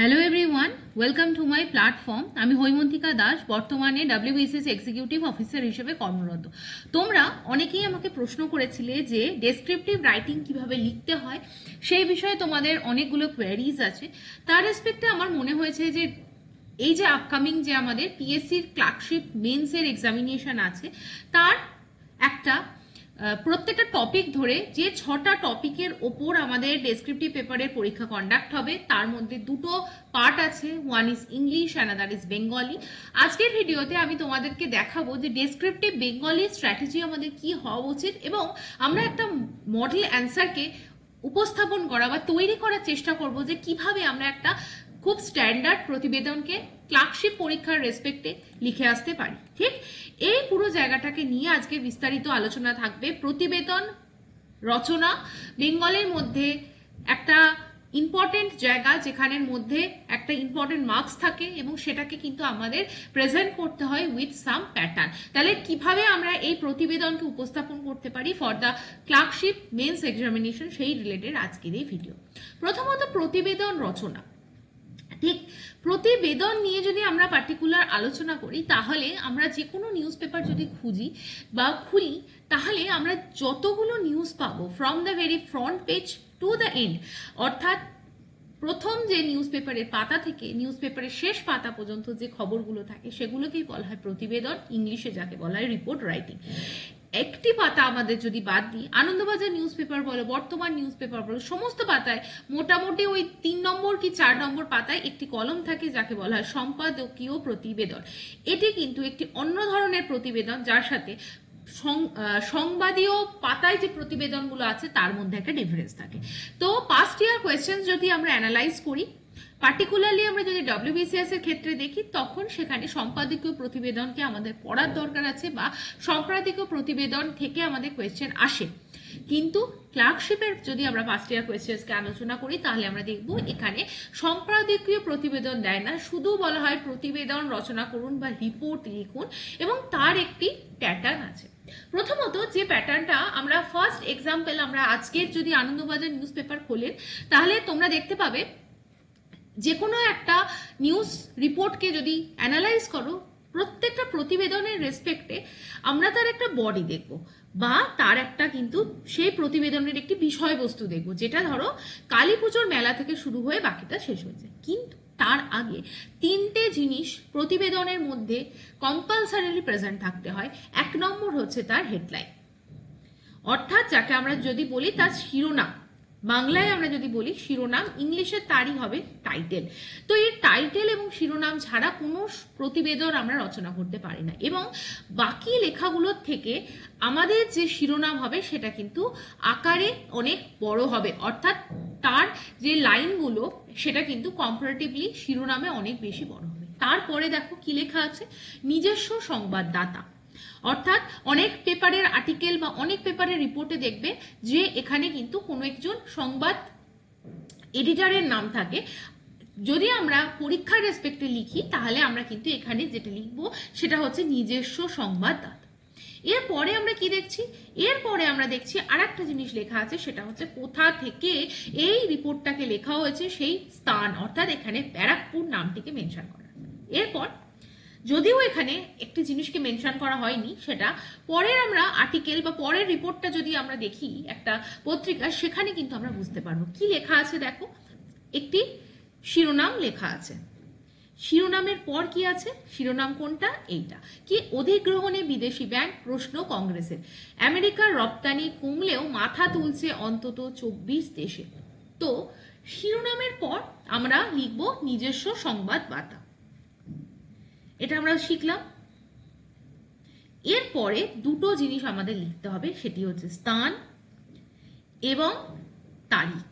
Hello everyone, welcome to my platform. আমি হৈমন্তিকা দাস, বর্তমানে WBCS executive officer হিসেবে কর্মরত। তোমরা অনেকেই আমাকে প্রশ্ন করেছিলে যে ডেসক্রিপটিভ রাইটিং কিভাবে লিখতে হয়, সেই বিষয়ে তোমাদের অনেকগুলো কোয়েরিজ আছে। তার রেসপেক্টে আমার মনে হয়েছে যে এই যে আপকামিং যে আমাদের পিএসসির ক্লার্কশিপ মেন্সের এক্সামিনেশন আছে, তার একটা প্রত্যেকটা টপিক ধরে যে 6টা টপিকের ওপর আমাদের ডেসক্রিপটিভ পেপারের পরীক্ষা কন্ডাক্ট হবে, তার মধ্যে দুটো পার্ট আছে, one is English another is Bengali. আজকের ভিডিওতে আমি তোমাদেরকে দেখাবো যে ডেসক্রিপটিভ বেঙ্গলি স্ট্র্যাটেজি আমাদের কি হওয়া উচিত এবং আমরা একটা মডেল অ্যান্সারকে উপস্থাপন করা বা তৈরি করার চেষ্টা করব যে কিভাবে আমরা একটা খুব স্ট্যান্ডার্ড প্রতিবেদনকে ক্লার্কশিপ পরীক্ষার রেসপেক্টে লিখে আসতে পারি। ঠিক এই পুরো জায়গাটাকে নিয়ে আজকে বিস্তারিত আলোচনা থাকবে। প্রতিবেদন রচনা বেঙ্গলের মধ্যে একটা ইম্পর্টেন্ট জায়গা, যেখানের মধ্যে একটা ইম্পর্টেন্ট মার্কস থাকে এবং সেটাকে কিন্তু আমাদের প্রেজেন্ট করতে হয় উইথ সাম প্যাটার্ন। তাহলে কিভাবে আমরা এই প্রতিবেদনকে উপস্থাপন করতে পারি for the clerkship men's examination, সেই রিলেটেড আজকের এই ভিডিও। প্রথমত প্রতিবেদন রচনা। ঠিক প্রতিবেদন নিয়ে যদি আমরা পার্টিকুলার আলোচনা করি, তাহলে আমরা যে কোনো নিউজ পেপার যদি খুঁজি বা খুলি, তাহলে আমরা যতগুলো নিউজ পাবো from the very front page to the end, অর্থাৎ প্রথম যে নিউজ পেপারের পাতা থেকে নিউজ পেপারের শেষ পাতা পর্যন্ত যে খবরগুলো থাকে সেগুলোকেই বলা হয় প্রতিবেদন, ইংলিশে যাকে বলা হয় রিপোর্ট রাইটিং। একটি পাতা আমাদের যদি বাদ দিই, আনন্দবাজার নিউজ পেপার বলো, বর্তমান নিউজ পেপার বলো, সমস্ত পাতায় মোটামুটি ওই 3 নম্বর কি 4 নম্বর পাতায় একটি কলম থাকে যাকে বলা হয় সম্পাদকীয় প্রতিবেদন। এটি কিন্তু একটি অন্য ধরনের প্রতিবেদন, যার সাথে সংবাদীয় পাতায় যে প্রতিবেদনগুলো আছে তার মধ্যে একটা ডিফারেন্স থাকে। তো পাস্ট ইয়ার কোয়েশ্চেন যদি আমরা অ্যানালাইজ করি, পার্টিকুলারলি আমরা যদি WBCS এর ক্ষেত্রে দেখি, তখন সেখানে সম্পাদকীয় প্রতিবেদনকে আমাদের পড়ার দরকার আছে বা সম্পাদকীয় প্রতিবেদন থেকে আমাদের কোয়েশ্চেন আসে। কিন্তু ক্লার্কশিপের যদি আমরা ফার্স্ট ইয়ার কোয়েশ্চেন্সকে আলোচনা করি, তাহলে আমরা দেখব এখানে সম্পাদকীয় প্রতিবেদন দেয় না, শুধু বলা হয় প্রতিবেদন রচনা করুন বা রিপোর্ট লিখুন এবং তার একটি প্যাটার্ন আছে। প্রথমত যে প্যাটার্নটা আমরা ফার্স্ট এক্সাম্পল, আমরা আজকের যদি আনন্দবাজার নিউজ পেপার খোলেন, তাহলে তোমরা দেখতে পাবে যে কোনো একটা নিউজ রিপোর্টকে যদি অ্যানালাইজ করো, প্রত্যেকটা প্রতিবেদনের রেসপেক্টে আমরা তার একটা বডি দেখব বা তার একটা কিন্তু সেই প্রতিবেদনের একটি বিষয়বস্তু দেখব, যেটা ধরো কালী পুজোর মেলা থেকে শুরু হয়ে বাকিটা শেষ হয়েছে। কিন্তু তার আগে 3টে জিনিস প্রতিবেদনের মধ্যে কম্পালসারিলি প্রেজেন্ট থাকতে হয়। 1 নম্বর হচ্ছে তার হেডলাইন, অর্থাৎ যাকে আমরা যদি বলি তার শিরোনাম, বাংলায় আমরা যদি বলি শিরোনাম, ইংলিশে তারই হবে টাইটেল। তো এই টাইটেল এবং শিরোনাম ছাড়া কোনো প্রতিবেদন আমরা রচনা করতে পারি না এবং বাকি লেখাগুলোর থেকে আমাদের যে শিরোনাম হবে সেটা কিন্তু আকারে অনেক বড় হবে, অর্থাৎ তার যে লাইনগুলো সেটা কিন্তু কম্পারেটিভলি শিরোনামে অনেক বেশি বড় হবে। তারপরে দেখো কি লেখা আছে, নিজস্ব সংবাদদাতা, অর্থাৎ অনেক পেপারের আর্টিকেল বা অনেক পেপারের রিপোর্টে দেখবে যে এখানে কিন্তু কোনো একজন সংবাদ এডিটরের নাম থাকে। যদি আমরা পরীক্ষার রেসপেক্টে লিখি, তাহলে আমরা কিন্তু এখানে যেটা লিখবো সেটা হচ্ছে নিজস্ব সংবাদদাতা। এরপরে আমরা কি দেখছি, এরপরে আমরা দেখছি আর একটা জিনিস লেখা আছে, সেটা হচ্ছে কোথা থেকে এই রিপোর্টটাকে লেখা হয়েছে সেই স্থান, অর্থাৎ এখানে ব্যারাকপুর নামটিকে মেনশন করা। এরপর যদিও এখানে একটি জিনিসকে মেনশন করা হয়নি, সেটা পরের আমরা আর্টিকেল বা পরের রিপোর্টটা যদি আমরা দেখি একটা পত্রিকা, সেখানে কিন্তু আমরা বুঝতে পারবো কি লেখা আছে। দেখো একটি শিরোনাম লেখা আছে, শিরোনামের পর কি আছে, শিরোনাম কোনটা, এইটা কি, অধিগ্রহণে বিদেশি ব্যাংক, প্রশ্ন কংগ্রেসের, আমেরিকার রপ্তানি কমলেও মাথা তুলছে অন্তত 24 দেশে। তো শিরোনামের পর আমরা লিখবো নিজস্ব সংবাদদাতা, এটা আমরা শিখলাম। এরপরে দুটো জিনিস আমাদের লিখতে হবে, সেটি হচ্ছে স্থান এবং তারিখ,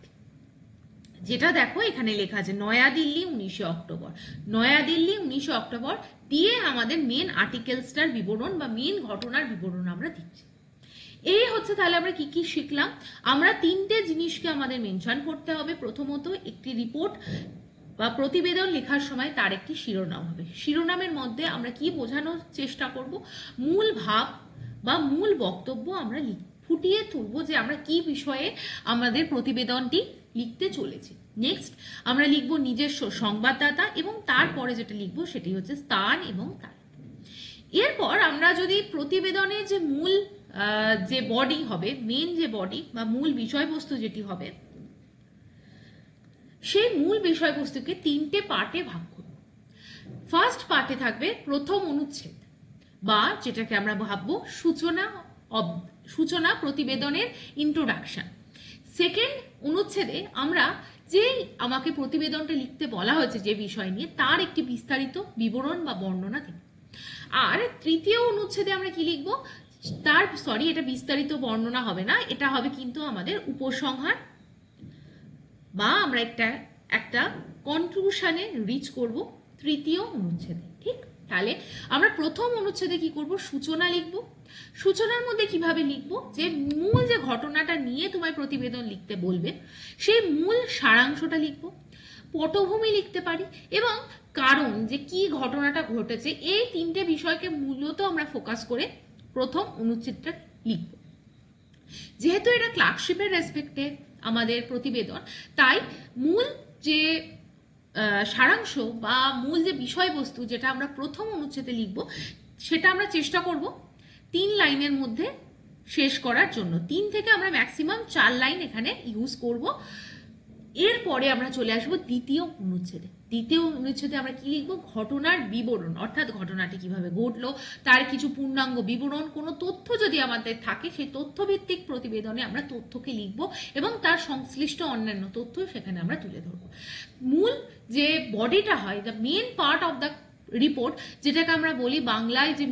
যেটা দেখো এখানে লেখা আছে নয়াদিল্লি 19শে অক্টোবর। নয়াদিল্লি 19শে অক্টোবর দিয়ে আমাদের মেন আর্টিকেলসটার বিবরণ বা মেন ঘটনার বিবরণ আমরা দিচ্ছি। এই হচ্ছে তাহলে আমরা কি কি শিখলাম। আমরা 3টে জিনিসকে আমাদের মেনশন করতে হবে। প্রথমত একটি রিপোর্ট বা প্রতিবেদন লেখার সময় তার একটি শিরোনাম হবে, শিরোনামের মধ্যে আমরা কি বোঝানোর চেষ্টা করব, মূল ভাব বা মূল বক্তব্য আমরা ফুটিয়ে তুলবো যে আমরা কি বিষয়ে আমাদের প্রতিবেদনটি লিখতে চলেছি। নেক্সট আমরা লিখবো নিজস্ব সংবাদদাতা, এবং তারপরে যেটা লিখবো সেটি হচ্ছে স্থান এবং তারিখ। এরপর আমরা যদি প্রতিবেদনের যে মূল যে বডি হবে, মেন যে বডি বা মূল বিষয়বস্তু যেটি হবে, সেই মূল বিষয়বস্তুকে 3টে পার্টে ভাগ করব। ফার্স্ট পার্টে থাকবে প্রথম অনুচ্ছেদ, বা যেটাকে আমরা ভাববো সূচনা প্রতিবেদনের ইন্ট্রোডাকশন। সেকেন্ড অনুচ্ছেদে আমরা যেই আমাকে প্রতিবেদনটা লিখতে বলা হয়েছে যে বিষয় নিয়ে, তার একটি বিস্তারিত বিবরণ বা বর্ণনা দেব। আর তৃতীয় অনুচ্ছেদে আমরা কি লিখবো, এটা বিস্তারিত বর্ণনা হবে না, এটা হবে কিন্তু আমাদের উপসংহার, বা আমরা একটা কনক্লুশনে রিচ করব তৃতীয় অনুচ্ছেদে। ঠিক, তাহলে আমরা প্রথম অনুচ্ছেদে কি করব, সূচনা লিখব। সূচনার মধ্যে কিভাবে লিখব, যে মূল যে ঘটনাটা নিয়ে তোমায় প্রতিবেদন লিখতে বলবে সেই মূল সারাংশটা লিখব। পটভূমি লিখতে পারি, এবং কারণ যে কি ঘটনাটা ঘটেছে, এই 3টে বিষয়কে মূলত আমরা ফোকাস করে প্রথম অনুচ্ছেদটা লিখব। যেহেতু এটা ক্লার্কশিপের রেসপেক্টে আমাদের প্রতিবেদন, তাই মূল যে সারাংশ বা মূল যে বিষয়বস্তু যেটা আমরা প্রথম অনুচ্ছেদে লিখব, সেটা আমরা চেষ্টা করব 3 লাইনের মধ্যে শেষ করার জন্য। 3 থেকে আমরা ম্যাক্সিমাম 4 লাইন এখানে ইউজ করব। এরপরে আমরা চলে আসবো দ্বিতীয় অনুচ্ছেদে। দ্বিতীয় অনুচ্ছেদে আমরা কি লিখবো, ঘটনার বিবরণ, অর্থাৎ ঘটনাটি কিভাবে ঘটলো তার কিছু পূর্ণাঙ্গ বিবরণ। কোনো তথ্য যদি আমাদের থাকে, সেই তথ্যভিত্তিক প্রতিবেদনে আমরা তথ্যকে লিখবো এবং তার সংশ্লিষ্ট অন্যান্য তথ্য সেখানে আমরা তুলে ধরবো। মূল যে বডিটা হয়, the main part of the report, যেটাকে আমরা বলি বাংলায় যে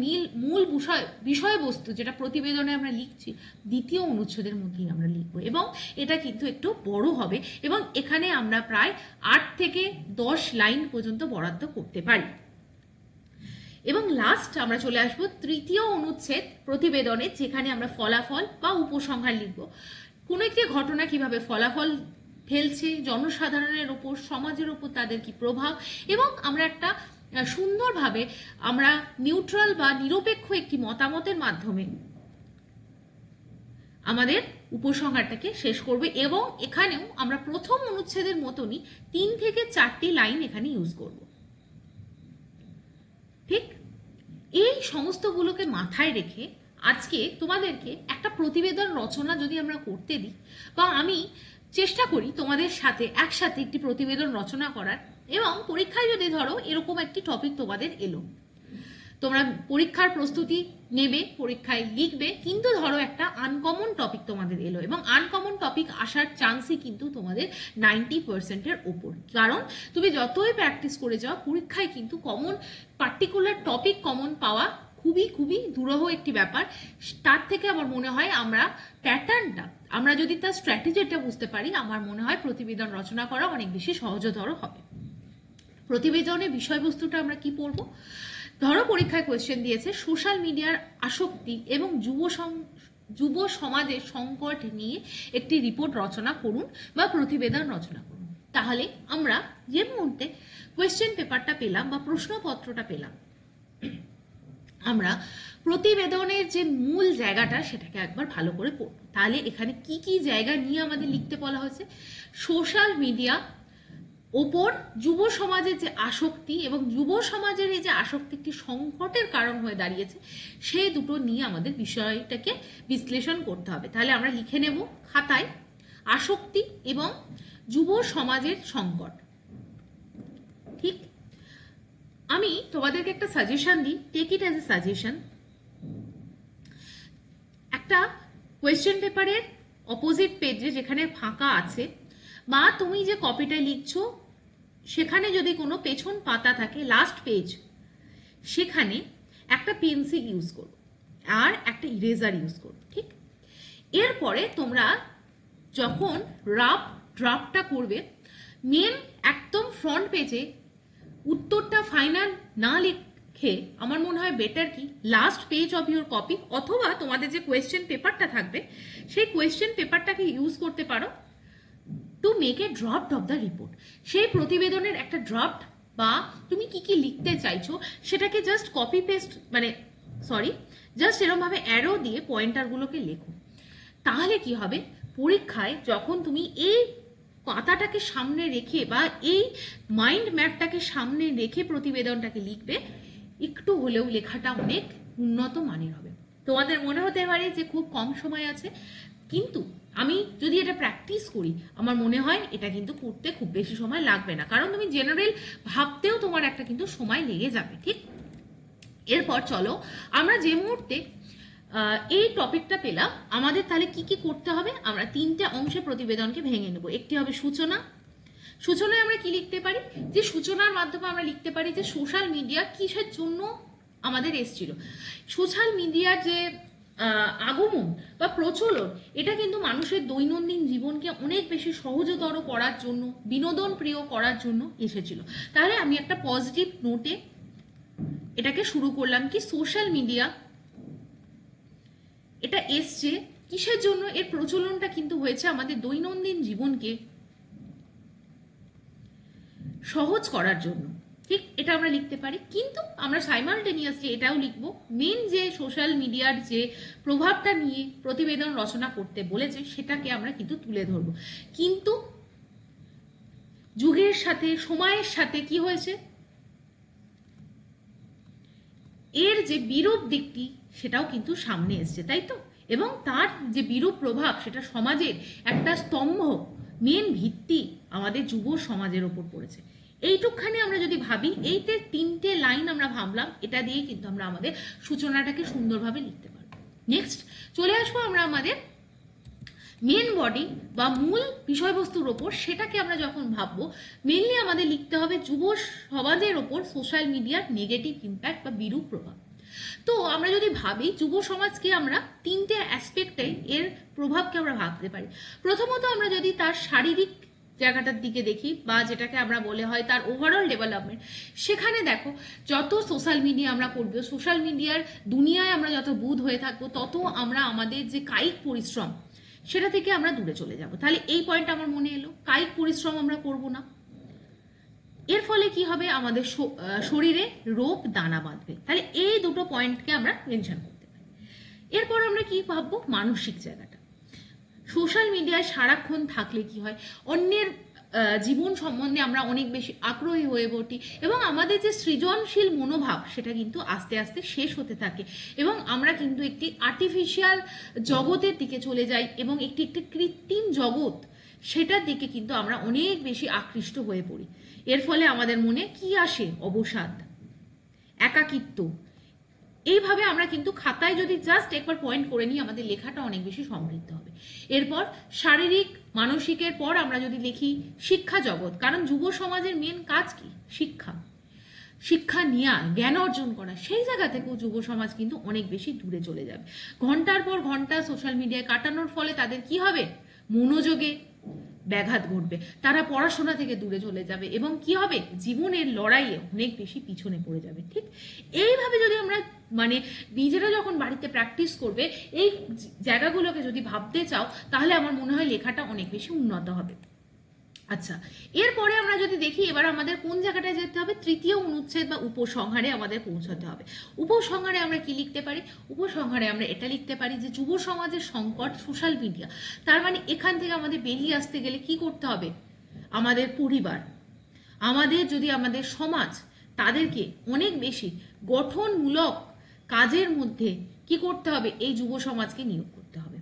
মূল বিষয়বস্তু, যেটা প্রতিবেদনে আমরা লিখছি, দ্বিতীয় অনুচ্ছেদের মধ্যেই আমরা লিখবো। এবং এটা কিন্তু একটু বড় হবে, এবং এখানে আমরা প্রায় 8 থেকে 10 লাইন পর্যন্ত বরাদ্দ করতে পারি। এবং লাস্ট আমরা চলে আসবো তৃতীয় অনুচ্ছেদ প্রতিবেদনে, যেখানে আমরা ফলাফল বা উপসংহার লিখব। কোনো একটি ঘটনা কিভাবে ফলাফল ফেলছে জনসাধারণের ওপর, সমাজের ওপর তাদের কি প্রভাব, এবং আমরা একটা সুন্দরভাবে আমরা নিউট্রাল বা নিরপেক্ষ একটি মতামতের মাধ্যমে আমাদের উপসংহারটাকে শেষ করবে। এবং এখানেও আমরা প্রথম অনুচ্ছেদের মতনই 3 থেকে 4টি লাইন এখানে ইউজ করব। ঠিক, এই সমস্তগুলোকে মাথায় রেখে আজকে তোমাদেরকে একটা প্রতিবেদন রচনা যদি আমরা করতে দিই, বা আমি চেষ্টা করি তোমাদের সাথে একসাথে একটি প্রতিবেদন রচনা করার, এবং পরীক্ষায় যদি ধরো এরকম একটি টপিক তোমাদের এলো, তোমরা পরীক্ষার প্রস্তুতি নেবে, পরীক্ষায় লিখবে, কিন্তু ধরো একটা আনকমন টপিক তোমাদের এলো, এবং আনকমন টপিক আসার চান্সই কিন্তু তোমাদের 90%-এর ওপর। কারণ তুমি যতই প্র্যাকটিস করে যাও, পরীক্ষায় কিন্তু পার্টিকুলার টপিক কমন পাওয়া খুবই খুবই দুরূহ একটি ব্যাপার। তার থেকে আমার মনে হয় আমরা প্যাটার্নটা, আমরা যদি তার স্ট্র্যাটেজিটা বুঝতে পারি, আমার মনে হয় প্রতিবেদন রচনা করা অনেক বেশি সহজতর হবে। প্রতিবেদনের বিষয়বস্তুটা আমরা কি পড়বো, ধরো পরীক্ষায় কোয়েশ্চেন দিয়েছে সোশ্যাল মিডিয়ার আসক্তি এবং যুব সমাজের সংকট নিয়ে একটি রিপোর্ট রচনা করুন বা প্রতিবেদন রচনা করুন। তাহলে আমরা যে মুহূর্তে কোয়েশ্চেন পেপারটা পেলাম বা প্রশ্নপত্রটা পেলাম, আমরা প্রতিবেদনের যে মূল জায়গাটা সেটাকে একবার ভালো করে পড়ব। তাহলে এখানে কি কি জায়গা নিয়ে আমাদের লিখতে বলা হয়েছে, সোশ্যাল মিডিয়া ওপর যুব সমাজের যে আসক্তি এবং যুব সমাজের এই যে আসক্তি একটি সংকটের কারণ হয়ে দাঁড়িয়েছে, সেই দুটো নিয়ে আমাদের বিষয়টাকে বিশ্লেষণ করতে হবে। তাহলে আমরা লিখে নেব খাতায় আসক্তি এবং যুব সমাজের সংকট। ঠিক, আমি তোমাদেরকে একটা সাজেশন দিই, take it as a suggestion. একটা কোয়েশ্চেন পেপারের অপোজিট পেজে যেখানে ফাঁকা আছে, বা তুমি যে কপিটা লিখছো সেখানে যদি কোনো পেছন পাতা থাকে, লাস্ট পেজ, সেখানে একটা পেন্সিল ইউজ করো আর একটা ইরেজার ইউজ করো। ঠিক, এরপরে তোমরা যখন ড্রাফটটা করবে, মেন একদম ফ্রন্ট পেজে উত্তরটা ফাইনাল না লিখে আমার মনে হয় বেটার কি last page of your copy, অথবা তোমাদের যে কোয়েশ্চেন পেপারটা থাকবে সেই কোয়েশ্চেন পেপারটাকে ইউজ করতে পারো to make a draft of the report. সেই প্রতিবেদনের একটা ড্রাফট, বা তুমি কি কি লিখতে চাইছো সেটাকে জাস্ট কপি পেস্ট জাস্ট এরকমভাবে অ্যারো দিয়ে পয়েন্টারগুলোকে লেখো। তাহলে কি হবে, পরীক্ষায় যখন তুমি এই পাতাটাকে সামনে রেখে বা এই মাইন্ড ম্যাপটাকে সামনে রেখে প্রতিবেদনটাকে লিখবে, একটু হলেও লেখাটা অনেক উন্নত মানের হবে। তোমাদের মনে হতে পারে যে খুব কম সময় আছে, কিন্তু আমি যদি এটা প্র্যাকটিস করি আমার মনে হয় এটা কিন্তু করতে খুব বেশি সময় লাগবে না, কারণ তুমি জেনারেল ভাবতেও তোমার একটা কিন্তু সময় লেগে যাবে। ঠিক, এরপর চলো আমরা যে মুহূর্তে এই টপিকটা পেলাম, আমাদের তাহলে কি কি করতে হবে, আমরা 3টে অংশে প্রতিবেদনকে ভেঙে নেব। একটি হবে সূচনা। সূচনায় আমরা কি লিখতে পারি, যে সূচনার মাধ্যমে আমরা লিখতে পারি যে সোশ্যাল মিডিয়া কিসের জন্য আমাদের এসেছিল। সোশ্যাল মিডিয়ার যে আগমন বা প্রচলন, এটা কিন্তু মানুষের দৈনন্দিন জীবনকে অনেক বেশি সহজতর করার জন্য, বিনোদন প্রিয় করার জন্য এসেছিল। তাহলে আমি একটা পজিটিভ নোটে এটাকে শুরু করলাম কি সোশ্যাল মিডিয়া এটা এসছে কিসের জন্য, এর প্রচলনটা কিন্তু হয়েছে আমাদের দৈনন্দিন জীবনকে সহজ করার জন্য। ঠিক, এটা আমরা লিখতে পারি, কিন্তু আমরা সাইমালটেনিয়াসলি এটাও লিখবো মেন যে সোশ্যাল মিডিয়ার যে প্রভাবটা নিয়ে প্রতিবেদন রচনা করতে বলেছে সেটাকে আমরা কিন্তু তুলে ধরবো। কিন্তু যুগের সাথে সময়ের সাথে কি হয়েছে, এর যে বিরূপ দিকটি সেটাও কিন্তু সামনে এসছে, তাই তো? এবং তার যে বিরূপ প্রভাব সেটা সমাজের একটা স্তম্ভ, মেন ভিত্তি আমাদের যুব সমাজের ওপর পড়েছে। এইটুকখানি আমরা যদি ভাবি, এইতে 3টে লাইন আমরা ভাবলাম, এটা দিয়ে কিন্তু আমরা আমাদের সূচনাটাকে সুন্দরভাবে লিখতে পারবো। নেক্সট চলে আসবো আমরা আমাদের মেন বডি বা মূল বিষয়বস্তুর ওপর। সেটাকে আমরা যখন ভাববো, মেনলি আমাদের লিখতে হবে যুব সমাজের ওপর সোশ্যাল মিডিয়ার নেগেটিভ ইম্প্যাক্ট বা বিরূপ প্রভাব। তো আমরা যদি ভাবি যুব সমাজকে আমরা 3টে অ্যাসপেক্টে এর প্রভাবকে আমরা ভাবতে পারি। প্রথমত আমরা যদি তার শারীরিক জায়গাটার দিকে দেখি, বা যেটাকে আমরা বলে হয় তার ওভারঅল ডেভেলপমেন্ট, সেখানে দেখো যত সোশ্যাল মিডিয়া আমরা করবো, সোশ্যাল মিডিয়ার দুনিয়ায় আমরা যত বুঁদ হয়ে থাকবো, তত আমরা আমাদের যে কায়িক পরিশ্রম সেটা থেকে আমরা দূরে চলে যাব। তাহলে এই পয়েন্ট আমার মনে এলো, কায়িক পরিশ্রম আমরা করব না। এর ফলে কি হবে, আমাদের শরীরে রোগ দানা বাঁধবে। তাহলে এই দুটো পয়েন্টকে আমরা মেনশন করতে পারি। এরপর আমরা কি ভাববো, মানসিক জায়গাটা। সোশ্যাল মিডিয়ায় সারাক্ষণ থাকলে কি হয়, অন্যের জীবন সম্বন্ধে আমরা অনেক বেশি আগ্রহী হয়ে পড়ি, এবং আমাদের যে সৃজনশীল মনোভাব সেটা কিন্তু আস্তে আস্তে শেষ হতে থাকে, এবং আমরা কিন্তু একটি আর্টিফিশিয়াল জগতের দিকে চলে যাই, এবং একটি কৃত্রিম জগৎ সেটার দিকে কিন্তু আমরা অনেক বেশি আকৃষ্ট হয়ে পড়ি। এর ফলে আমাদের মনে কি আসে, অবসাদ, একাকিত্ব। এইভাবে আমরা কিন্তু খাতায় যদি জাস্ট একবার পয়েন্ট করে নিই, আমাদের লেখাটা অনেক বেশি সমৃদ্ধ হবে। এরপর শারীরিক মানসিকের পর আমরা যদি লিখি শিক্ষা জগৎ, কারণ যুব সমাজের মেন কাজ কি, শিক্ষা, শিক্ষা নেওয়া, জ্ঞান অর্জন করা। সেই জায়গা থেকেও যুব সমাজ কিন্তু অনেক বেশি দূরে চলে যাবে। ঘন্টার পর ঘন্টা সোশ্যাল মিডিয়ায় কাটানোর ফলে তাদের কি হবে, মনোযোগে ব্যাঘাত ঘটবে, তারা পড়াশোনা থেকে দূরে চলে যাবে, এবং কি হবে, জীবনের লড়াইয়ে অনেক বেশি পিছনে পড়ে যাবে। ঠিক এইভাবে যদি আমরা মানে নিজেরা যখন বাড়িতে প্র্যাকটিস করবে, এই জায়গাগুলোকে যদি ভাবতে চাও, তাহলে আমার মনে হয় লেখাটা অনেক বেশি উন্নত হবে। আচ্ছা, এরপরে আমরা যদি দেখি এবার আমাদের কোন জায়গাটায় যেতে হবে, তৃতীয় অনুচ্ছেদ বা উপসংহারে আমাদের পৌঁছাতে হবে। উপসংহারে আমরা কি লিখতে পারি, উপসংহারে আমরা এটা লিখতে পারি যে যুব সমাজের সংকট সোশ্যাল মিডিয়া। তার মানে এখান থেকে আমাদের বেরিয়ে আসতে গেলে কি করতে হবে, আমাদের পরিবার, আমাদের যদি আমাদের সমাজ, তাদেরকে অনেক বেশি গঠনমূলক কাজের মধ্যে কি করতে হবে, এই যুব সমাজকে নিয়োগ করতে হবে।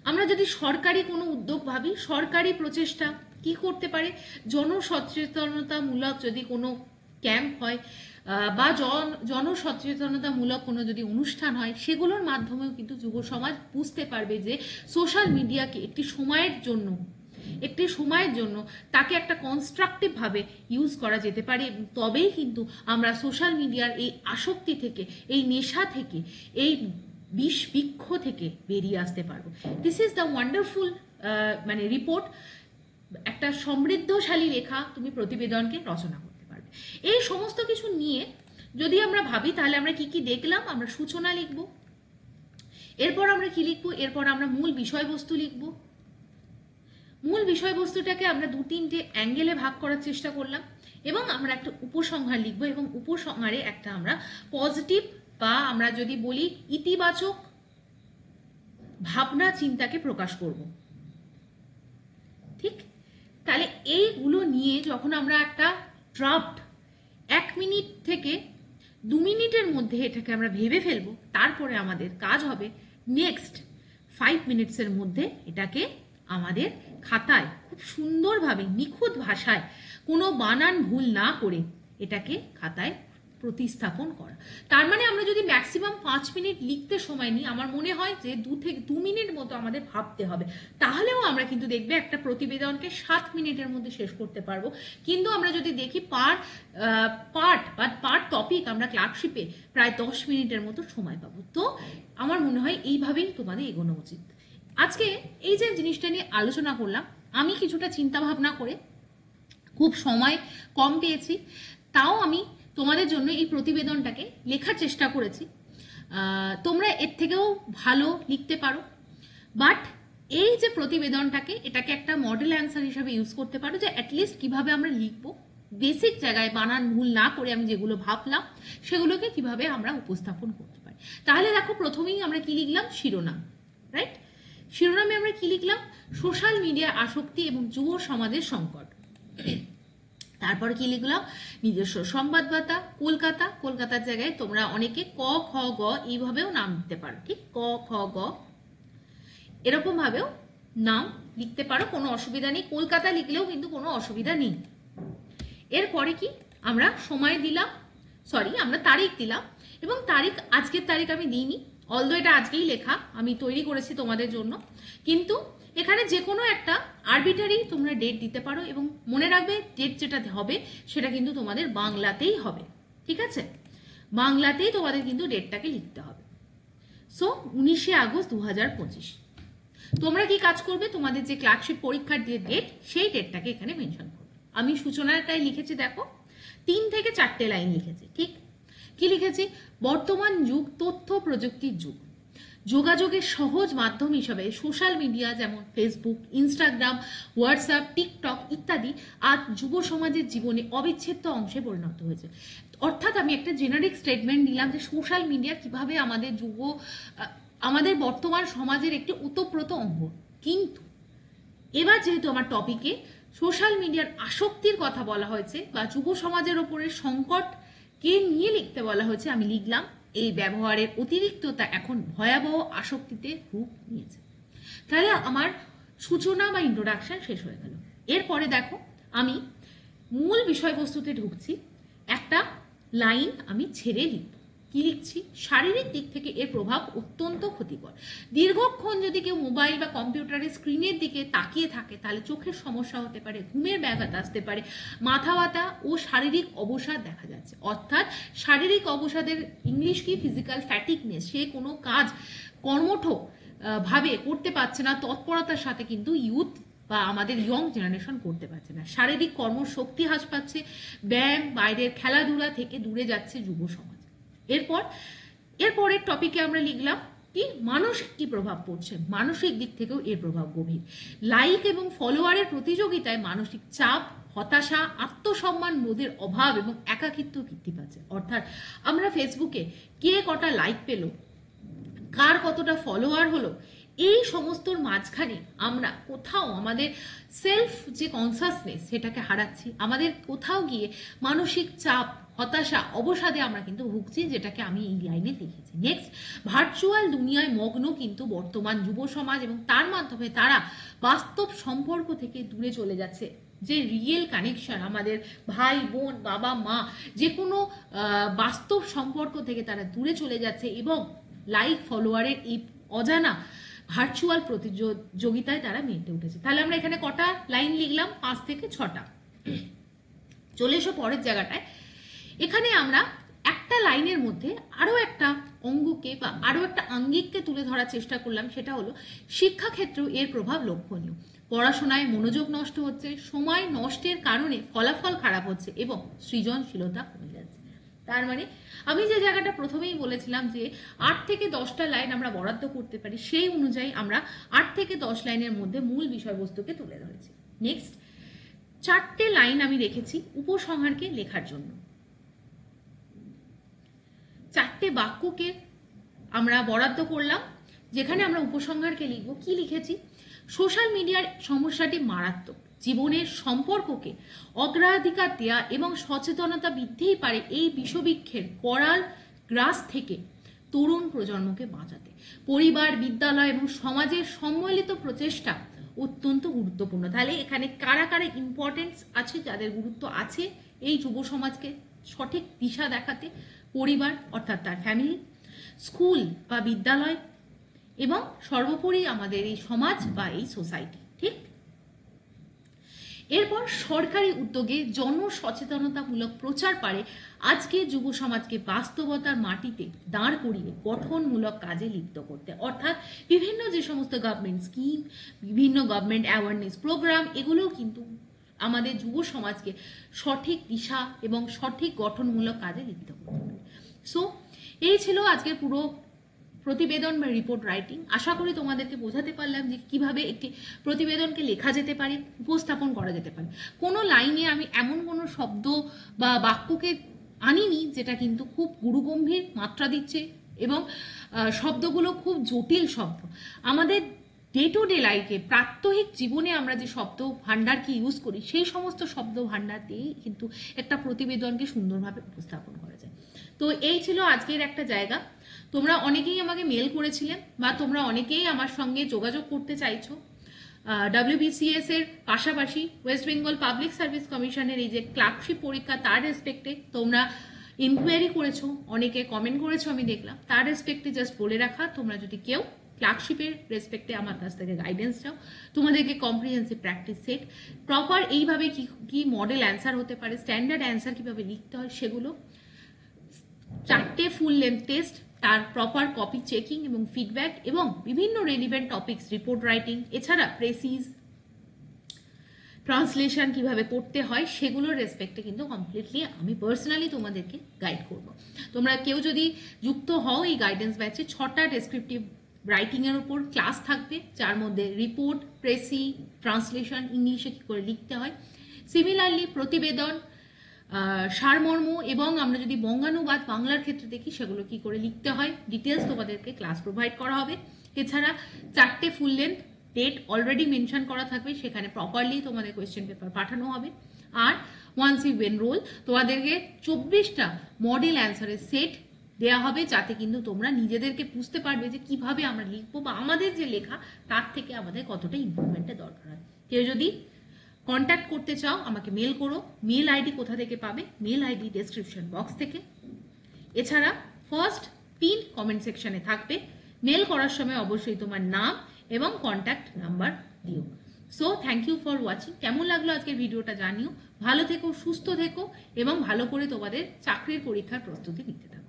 আমরা যদি সরকারি কোনো উদ্যোগ ভাবি, সরকারি প্রচেষ্টা কি করতে পারে, জনসচেতনতামূলক যদি কোনো ক্যাম্প হয় বা জনসচেতনতামূলক কোনো যদি অনুষ্ঠান হয়, সেগুলোর মাধ্যমেও কিন্তু যুব সমাজ বুঝতে পারবে যে সোশ্যাল মিডিয়াকে একটি সময়ের জন্য তাকে একটা কনস্ট্রাকটিভ ভাবে ইউজ করা যেতে পারে। তবেই কিন্তু আমরা সোশ্যাল মিডিয়ার এই আসক্তি থেকে, এই নেশা থেকে, এই বিষ বৃক্ষ থেকে বেরিয়ে আসতে পারবো। দিস ইজ দ্য ওয়ান্ডারফুল মানে রিপোর্ট, একটা সমৃদ্ধশালী লেখা তুমি প্রতিবেদনকে রচনা করতে পারবে। এই সমস্ত কিছু নিয়ে যদি আমরা ভাবি, তাহলে আমরা কি কি দেখলাম, আমরা সূচনা লিখব, এরপর আমরা কি লিখবো, এরপর আমরা মূল বিষয়বস্তু লিখব। মূল বিষয়বস্তুটাকে আমরা 2-3টে অ্যাঙ্গেলে ভাগ করার চেষ্টা করলাম, এবং আমরা একটা উপসংহার লিখবো, এবং উপসংহারে একটা আমরা পজিটিভ বা আমরা যদি বলি ইতিবাচক ভাবনা চিন্তাকে প্রকাশ করব। ঠিক, তাহলে এইগুলো নিয়ে যখন আমরা একটা ড্রাফট 1 মিনিট থেকে 2 মিনিটের মধ্যে এটাকে আমরা ভেবে ফেলবো, তারপরে আমাদের কাজ হবে নেক্সট 5 মিনিটসের মধ্যে এটাকে আমাদের খাতায় খুব সুন্দরভাবে নিখুঁত ভাষায় কোনো বানান ভুল না করে এটাকে খাতায় প্রতিস্থাপন করা। তার মানে আমরা যদি ম্যাক্সিমাম 5 মিনিট লিখতে সময় নিই, আমার মনে হয় যে 2 মিনিট মতো আমাদের ভাবতে হবে, তাহলেও আমরা কিন্তু দেখবে একটা প্রতিবেদনকে 7 মিনিটের মধ্যে শেষ করতে পারবো। কিন্তু আমরা যদি দেখি পার টপিক আমরা ক্লার্কশিপে প্রায় 10 মিনিটের মতো সময় পাবো। তো আমার মনে হয় এইভাবেই তোমাদের এগোনো উচিত। আজকে এই যে জিনিসটা নিয়ে আলোচনা করলাম, আমি কিছুটা চিন্তা ভাবনা করে খুব সময় কম পেয়েছি, তাও আমি তোমাদের জন্য এই প্রতিবেদনটাকে লেখার চেষ্টা করেছি। তোমরা এর থেকেও ভালো লিখতে পারো, বাট এই যে প্রতিবেদনটাকে এটাকে একটা মডেল অ্যান্সার হিসেবে ইউজ করতে পারো, যে অ্যাটলিস্ট কিভাবে আমরা লিখবো, বেসিক জায়গায় বানান ভুল না করে আমি যেগুলো ভাবলাম সেগুলোকে কিভাবে আমরা উপস্থাপন করতে পারি। তাহলে দেখো, প্রথমেই আমরা কি লিখলাম? শিরোনাম, রাইট? শিরোনামে আমরা কি লিখলাম? সোশ্যাল মিডিয়া আসক্তি এবং যুব সমাজের সংকট। তারপর কি লিখলাম? নিজস্ব সংবাদদাতা কলকাতা। কলকাতার জায়গায় তোমরা অনেকে ক খ গ এইভাবেও নাম দিতে পারো, ঠিক? ক খ গ এরকম ভাবেও নাম লিখতে পারো, কোনো অসুবিধা নেই। কলকাতা লিখলেও কিন্তু কোনো অসুবিধা নেই। এরপরে কি আমরা সময় দিলাম, আমরা তারিখ দিলাম, এবং আজকের তারিখ আমি দিইনি, অলদো এটা আজকেই লেখা, আমি তৈরি করেছি তোমাদের জন্য। কিন্তু এখানে যে কোনো একটা আরবিটারি তোমরা ডেট দিতে পারো, এবং মনে রাখবে ডেট যেটা হবে সেটা কিন্তু তোমাদের বাংলাতেই হবে, ঠিক আছে? বাংলাতেই তোমাদের কিন্তু ডেটটাকে লিখতে হবে। সো 19শে আগস্ট 2025। তোমরা কি কাজ করবে? তোমাদের যে ক্লার্কশিপ পরীক্ষার যে ডেট, সেই ডেটটাকে এখানে মেনশন করবে। আমি সূচনাটাই লিখেছি, দেখো 3 থেকে 4টে লাইন লিখেছি, ঠিক? কি লিখেছি? বর্তমান যুগ তথ্য প্রযুক্তির যুগ, যোগাযোগের সহজ মাধ্যম হিসাবে সোশ্যাল মিডিয়া যেমন ফেসবুক, ইনস্টাগ্রাম, হোয়াটসঅ্যাপ, টিকটক ইত্যাদি আজ যুব সমাজের জীবনে অবিচ্ছেদ্য অংশে পরিণত হয়েছে। অর্থাৎ আমি একটা জেনারিক স্টেটমেন্ট দিলাম যে সোশ্যাল মিডিয়া কিভাবে আমাদের বর্তমান সমাজের একটি ওতপ্রোত অঙ্গ। কিন্তু এবার যেহেতু আমার টপিকে সোশ্যাল মিডিয়ার আসক্তির কথা বলা হয়েছে বা যুব সমাজের ওপরে সংকটকে নিয়ে লিখতে বলা হয়েছে, আমি লিখলাম এই ব্যবহারের অতিরিক্ততা এখন ভয়াবহ আসক্তিতে রূপ নিয়েছে। তাহলে আমার সূচনা বা ইন্ট্রোডাকশন শেষ হয়ে গেল। এরপরে দেখো, আমি মূল বিষয়বস্তুতে ঢুকছি। একটা লাইন আমি ছেড়ে লিখব। কি লিখছি? শারীরিক দিক থেকে এর প্রভাব অত্যন্ত ক্ষতিকর। দীর্ঘক্ষণ যদি কেউ মোবাইল বা কম্পিউটারের স্ক্রিনের দিকে তাকিয়ে থাকে, তাহলে চোখের সমস্যা হতে পারে, ঘুমের ব্যাঘাত আসতে পারে, মাথা ব্যথা ও শারীরিক অবসাদ দেখা যাচ্ছে। অর্থাৎ শারীরিক অবসাদের ইংলিশ কি? ফিজিক্যাল ফ্যাটিকনেস। সে কোনো কাজ কর্মঠ ভাবে করতে পারছে না, তৎপরতার সাথে কিন্তু ইউথ বা আমাদের ইয়ং জেনারেশন করতে পারছে না। শারীরিক কর্মশক্তি হ্রাস পাচ্ছে, ব্যায়াম, বাইরের খেলাধুলা থেকে দূরে যাচ্ছে যুব সমাজ। এরপরের টপিকে আমরা লিখলাম কি? মানসিক কি প্রভাব পড়ছে? মানসিক দিক থেকেও এর প্রভাব গভীর। লাইক এবং ফলোয়ারের প্রতিযোগিতায় মানসিক চাপ, হতাশা, আত্মসম্মান বোধের অভাব এবং একাকিত্ব বৃদ্ধি পাচ্ছে। অর্থাৎ আমরা ফেসবুকে কে কটা লাইক পেল, কার কতটা ফলোয়ার হলো, এই সমস্তর মাঝখানে আমরা কোথাও আমাদের সেলফ যে কনসাসনেস সেটাকে হারাচ্ছি। আমাদের কোথাও গিয়ে মানসিক চাপ, হতাশা, অবসাদে আমরা কিন্তু ভুগছি, যেটাকে আমি এই লাইনে লিখেছি। নেক্সট, ভার্চুয়াল দুনিয়ায় মগ্ন কিন্তু বর্তমান যুব সমাজ, এবং তার মাধ্যমে তারা বাস্তব সম্পর্ক থেকে দূরে চলে যাচ্ছে। যে রিয়েল কানেকশন, আমাদের ভাই বোন, বাবা মা, যে কোনো বাস্তব সম্পর্ক থেকে তারা দূরে চলে যাচ্ছে, এবং লাইক ফলোয়ারের এই অজানা ভার্চুয়াল প্রতিযোগিতায় তারা মেতে উঠেছে। তাহলে আমরা এখানে কটা লাইন লিখলাম? 5 থেকে 6টা। চলে এসো পরের জায়গাটায়। এখানে আমরা একটা লাইনের মধ্যে আরো একটা অঙ্গকে বা আরো একটা আঙ্গিককে তুলে ধরার চেষ্টা করলাম। সেটা হলো শিক্ষাক্ষেত্রেও এর প্রভাব লক্ষণীয়। পড়াশোনায় মনোযোগ নষ্ট হচ্ছে, সময় নষ্টের কারণে ফলাফল খারাপ হচ্ছে এবং সৃজনশীলতা কমে যাচ্ছে। তার মানে আমি যে জায়গাটা প্রথমেই বলেছিলাম যে 8 থেকে 10টা লাইন আমরা বরাদ্দ করতে পারি, সেই অনুযায়ী আমরা 8 থেকে 10 লাইনের মধ্যে মূল বিষয়বস্তুকে তুলে ধরেছি। নেক্সট, 4টে লাইন আমি রেখেছি উপসংহারকে লেখার জন্য। 4টে বাক্যকে আমরা বরাদ্দ করলাম, যেখানে আমরা উপসংহারকে লিখব। কি লিখেছি? সোশ্যাল মিডিয়ার সমস্যাটি মারাত্মক, জীবনের সম্পর্ককে অগ্রাধিকার দেয়া এবং সচেতনতা বৃদ্ধিই পারে এই বিষবৃক্ষের করাল গ্রাস থেকে তরুণ প্রজন্মকে বাঁচাতে। পরিবার, বিদ্যালয় এবং সমাজের সম্মিলিত প্রচেষ্টা অত্যন্ত গুরুত্বপূর্ণ। তাহলে এখানে কারা কারা ইম্পর্টেন্স আছে, যাদের গুরুত্ব আছে এই যুব সমাজকে সঠিক দিশা দেখাতে? পরিবার অর্থাৎ তার ফ্যামিলি, স্কুল বা বিদ্যালয় এবং সর্বোপরি আমাদের এই সমাজ বা এই সোসাইটি। ঠিক, এরপর সরকারি উদ্যোগে জনসচেতনতামূলক প্রচার পারে আজকে যুব সমাজকে বাস্তবতার মাটিতে দাঁড় করিয়ে গঠনমূলক কাজে লিপ্ত করতে। অর্থাৎ বিভিন্ন যে সমস্ত গভর্নমেন্ট স্কিম, বিভিন্ন গভর্নমেন্ট অ্যাওয়ারনেস প্রোগ্রাম, এগুলোও কিন্তু আমাদের যুব সমাজকে সঠিক দিশা এবং সঠিক গঠনমূলক কাজে লিপ্ত করতে পারে। সো এই ছিল আজকের পুরো প্রতিবেদন বা রিপোর্ট রাইটিং। আশা করি তোমাদেরকে বোঝাতে পারলাম যে কিভাবে একটি প্রতিবেদনকে লেখা যেতে পারে, উপস্থাপন করা যেতে পারে। কোনো লাইনে আমি এমন কোনো শব্দ বা বাক্যকে আনিনি যেটা কিন্তু খুব গুরুগম্ভীর মাত্রা দিচ্ছে এবং শব্দগুলো খুব জটিল শব্দ। আমাদের ডে টু ডে লাইফে, প্রাত্যহিক জীবনে আমরা যে শব্দ ভাণ্ডারকে ইউজ করি, সেই সমস্ত শব্দ ভাণ্ডার দিয়েই কিন্তু একটা প্রতিবেদনকে সুন্দরভাবে উপস্থাপন করা যায়। তো এই ছিল আজকের একটা জায়গা। তোমরা অনেকেই আমাকে মেল করেছিলেন বা তোমরা অনেকেই আমার সঙ্গে যোগাযোগ করতে চাইছো WBCS এর পাশাপাশি ওয়েস্ট বেঙ্গল পাবলিক সার্ভিস কমিশনের এই যে ক্লার্কশিপ পরীক্ষা, তার রেসপেক্টে তোমরা ইনকোয়ারি করেছো, অনেকে কমেন্ট করেছো আমি দেখলাম। তার রেসপেক্টে জাস্ট বলে রাখা, তোমরা যদি কেউ ক্লার্কশিপের রেসপেক্টে আমার কাছ থেকে গাইডেন্স চাও, তোমাদেরকে কম্প্রিহেন্সিভ প্র্যাকটিস সেট, প্রপার এইভাবে কি মডেল অ্যান্সার হতে পারে, স্ট্যান্ডার্ড অ্যান্সার কিভাবে লিখতে হয়, সেগুলো 4টে ফুল লেন্থ টেস্ট, তার প্রপার কপি চেকিং এবং ফিডব্যাক এবং বিভিন্ন রেলিভেন্ট টপিকস রিপোর্ট রাইটিং, এছাড়া প্রেসিজ ট্রান্সলেশন কিভাবে করতে হয়, সেগুলোর রেসপেক্টে কিন্তু কমপ্লিটলি আমি পার্সোনালি তোমাদেরকে গাইড করব। তোমরা কেউ যদি যুক্ত হও এই গাইডেন্স ব্যাচে, 6টা ডেসক্রিপটিভ রাইটিংয়ের উপর ক্লাস থাকবে, যার মধ্যে রিপোর্ট, প্রেসি, ট্রান্সলেশন, ইংলিশে কী করে লিখতে হয়, সিমিলারলি প্রতিবেদন, সারমর্ম এবং আমরা যদি বঙ্গানুবাদ বাংলার ক্ষেত্রে দেখি সেগুলো কি করে লিখতে হয়, ডিটেলস তোমাদেরকে ক্লাস প্রোভাইড করা হবে। এছাড়া 4টে full length date already mention করা থাকবে, সেখানে প্রপারলি তোমাদের কোয়েশ্চেন পেপার পাঠানো হবে। আর ওয়ান্স ইউ এনরোল, তোমাদেরকে 24টা মডেল অ্যান্সারের সেট দেওয়া হবে, যাতে কিন্তু তোমরা নিজেদেরকে বুঝতে পারবে যে কিভাবে আমরা লিখবো বা আমাদের যে লেখা তার থেকে আমাদের কতটা ইমপ্রুভমেন্টের দরকার হয়। কেউ যদি কন্ট্যাক্ট করতে চাও আমাকে মেল করো। মেল আইডি কোথা থেকে পাবে? মেল আইডি ডেসক্রিপশন বক্স থেকে। এছাড়া ফার্স্ট পিন কমেন্ট সেকশনে থাকবে। মেল করার সময় অবশ্যই তোমার নাম এবং কন্ট্যাক্ট নাম্বার দিও। So thank you for watching. কেমন লাগলো আজকের ভিডিওটা জানিও। ভালো থেকো, সুস্থ থেকো এবং ভালো করে তোমাদের চাকরির পরীক্ষার প্রস্তুতি নিতে থাকো।